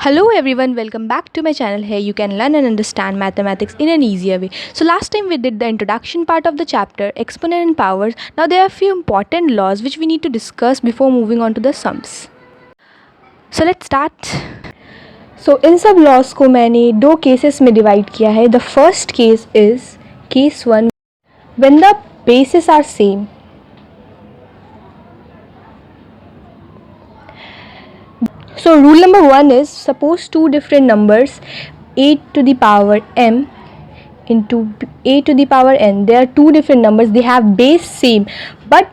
Hello everyone, welcome back to my channel. Here you can learn and understand mathematics in an easier way. So last time we did the introduction part of the chapter, exponent and powers. Now there are a few important laws which we need to discuss before moving on to the sums. So let's start. So इन सब loss को मैंने दो cases में divide किया है. The first case is case 1 when the bases are same. So rule number 1 is, suppose two different numbers a to the power m into a to the power n. They are two different numbers, they have base same, but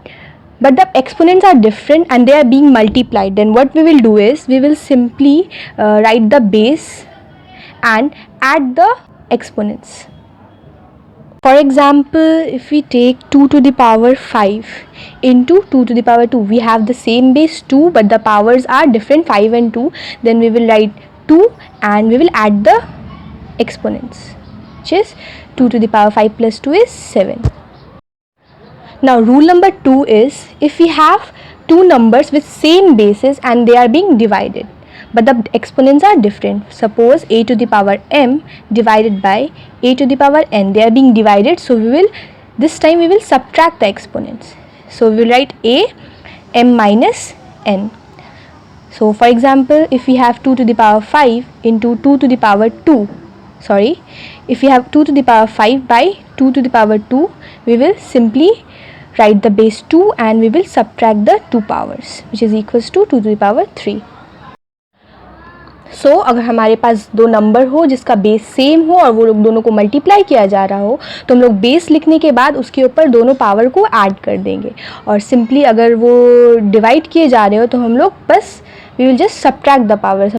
the exponents are different and they are being multiplied. Then what we will do is, we will simply write the base and add the exponents. For example, if we take 2 to the power 5 into 2 to the power 2, we have the same base 2 but the powers are different, 5 and 2. Then we will write 2 and we will add the exponents, which is 2 to the power 5 plus 2 is 7. Now rule number 2 is, if we have two numbers with same bases and they are being divided but the exponents are different. Suppose a to the power m divided by a to the power n. They are being divided, so this time we will subtract the exponents. So we will write a m minus n. So for example, if we have 2 to the power 5 into 2 to the power 2, if we have 2 to the power 5 by 2 to the power 2, we will simply write the base 2 and we will subtract the 2 powers, which is equals to 2 to the power 3. सो अगर हमारे पास दो number हो जिसका base same हो और वो लोग दोनों को मल्टीप्लाई किया जा रहा हो, तो हम लोग बेस लिखने के बाद उसके ऊपर दोनों पावर को ऐड कर देंगे. और सिंपली अगर वो डिवाइड किए जा रहे हो तो हम लोग बस we will just subtract the powers.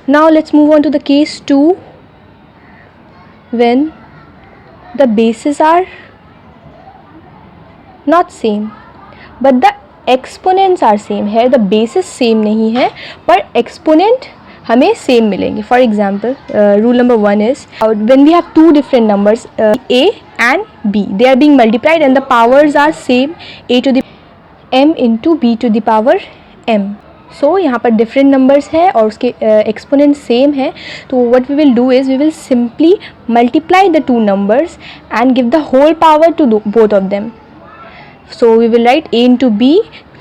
Now let's move on to the case 2 when the basis are not same but the exponents are same. है द बेसिस सेम नहीं है पर एक्सपोनेंट हमें सेम मिलेंगे. For example, rule number 1 is, when we have two different numbers a and b, they are being multiplied and the powers are same, a to the m into b to the power m. सो यहाँ पर different numbers हैं और उसके exponent same है. तो what we will do is, we will simply multiply the two numbers and give the whole power to both of them. So we will write a into b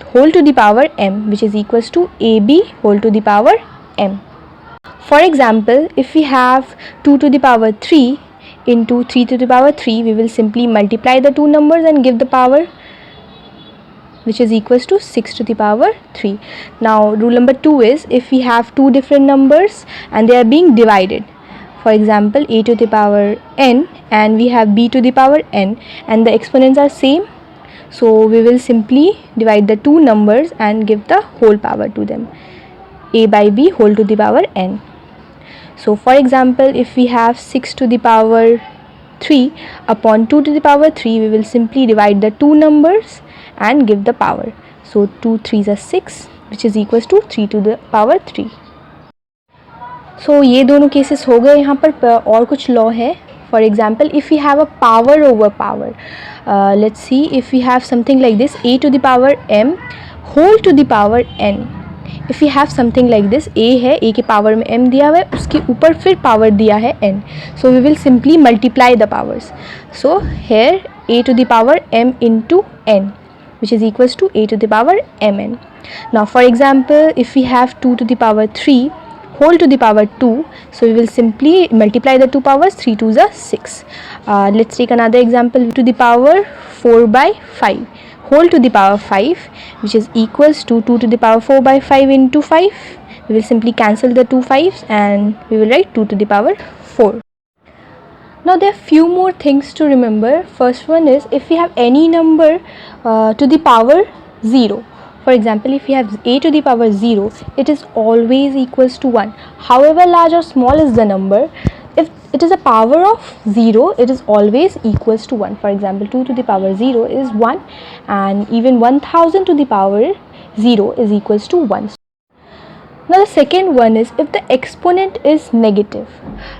whole to the power m, which is equals to ab whole to the power m. For example, if we have 2 to the power 3 into 3 to the power 3, we will simply multiply the two numbers and give the power, which is equals to 6 to the power 3. Now rule number 2 is, if we have two different numbers and they are being divided, for example a to the power n and we have b to the power n and the exponents are same, so we will simply divide the two numbers and give the whole power to them, a by b whole to the power n. So for example, if we have 6 to the power 3 upon 2 to the power 3, we will simply divide the two numbers and give the power. So 2 3s are 6, which is equals to 3 to the power 3. So ये दोनों cases हो गए. यहाँ पर और कुछ law है. For example, if we have a power over power, let's see, if we have something like this, a to the power m whole to the power n. If we have something like this, a है, a के power में m दिया हुआ है, उसके ऊपर फिर power दिया है n. So we will simply multiply the powers. So here a to the power m into n, which is equals to a to the power mn. Now for example, if we have 2 to the power 3 whole to the power 2, so we will simply multiply the two powers, 3 2s are 6. Let's take another example, to the power 4 by 5 whole to the power 5, which is equals to 2 to the power 4 by 5 into 5. We will simply cancel the two 5s and we will write 2 to the power 4. Now there are few more things to remember. First one is, if we have any number to the power 0, for example, if we have a to the power 0, it is always equals to 1. However large or small is the number, if it is a power of 0, it is always equals to 1. For example, 2 to the power 0 is 1 and even 1000 to the power 0 is equals to 1. Now the second one is if the exponent is negative.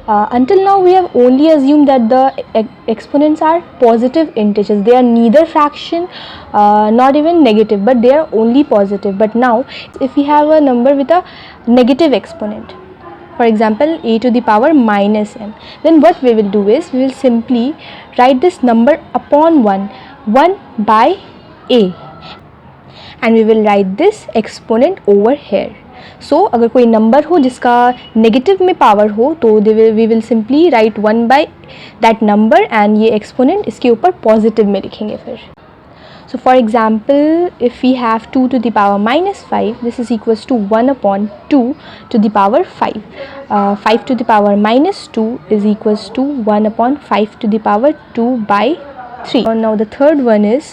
Until now we have only assumed that the exponents are positive integers. They are neither fraction, not even negative, but they are only positive. But now if we have a number with a negative exponent, for example a to the power minus m, then what we will do is we will simply write this number upon 1 by a, and we will write this exponent over here. So अगर कोई number हो जिसका negative में power हो तो we will simply write 1 by that number and ये exponent इसके ऊपर पॉजिटिव में लिखेंगे फिर. So for example, if we have 2 to the power minus 5, this is equals to 1 upon 2 to the power 5. 5 to the power minus 2 is equals to 1 upon 5 to the power 2 by 3. And now the third one is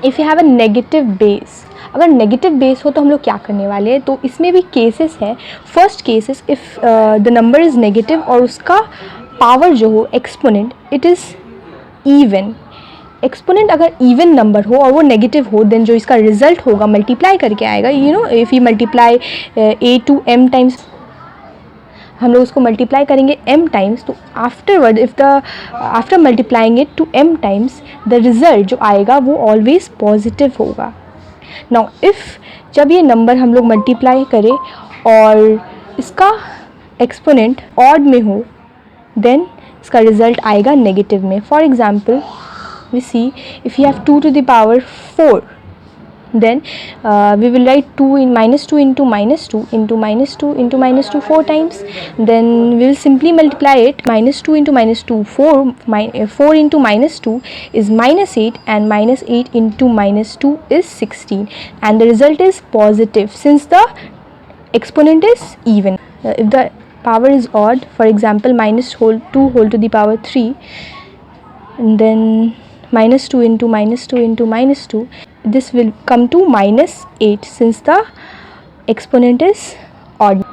if you have a negative base. अगर negative base हो तो हम लोग क्या करने वाले हैं, तो इसमें भी केसेस हैं. First cases if the number is negative और उसका पावर जो हो exponent it is even. Exponent अगर इवन नंबर हो और वो नेगेटिव हो, देन जो इसका रिजल्ट होगा मल्टीप्लाई करके आएगा. You know if you multiply a to m times, हम लोग उसको मल्टीप्लाई करेंगे m टाइम्स, तो afterward if the after multiplying it to m times the result जो आएगा वो ऑलवेज पॉजिटिव होगा. नाउ इफ़ जब ये नंबर हम लोग मल्टीप्लाई करें और इसका एक्सपोनेंट ऑड में हो, देन इसका रिज़ल्ट आएगा नेगेटिव में. For example we see if you have 2 to the power 4, then we will write 2 in minus 2 into minus 2 into minus 2 into minus 2 4 times. Then we will simply multiply it. Minus 2 into minus 2 4 into minus 2 is minus 8, and minus 8 into minus 2 is 16, and the result is positive since the exponent is even. If the power is odd, for example minus 2 whole to the power 3, and then minus 2 into minus 2 into minus 2, this will come to minus 8 since the exponent is odd.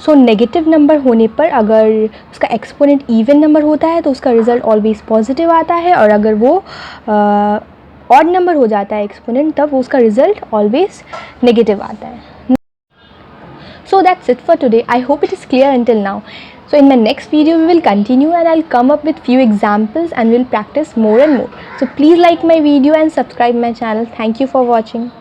So negative number होने पर अगर उसका exponent even number होता है तो उसका result always positive आता है, और अगर वो ऑड नंबर हो जाता है एक्सपोनेंट तब उसका रिज़ल्ट ऑलवेज नेगेटिव आता है. So that's it for today. I hope it is clear until now. So in my next video we will continue, and I'll come up with few examples and we'll practice more and more. So please like my video and subscribe my channel. Thank you for watching.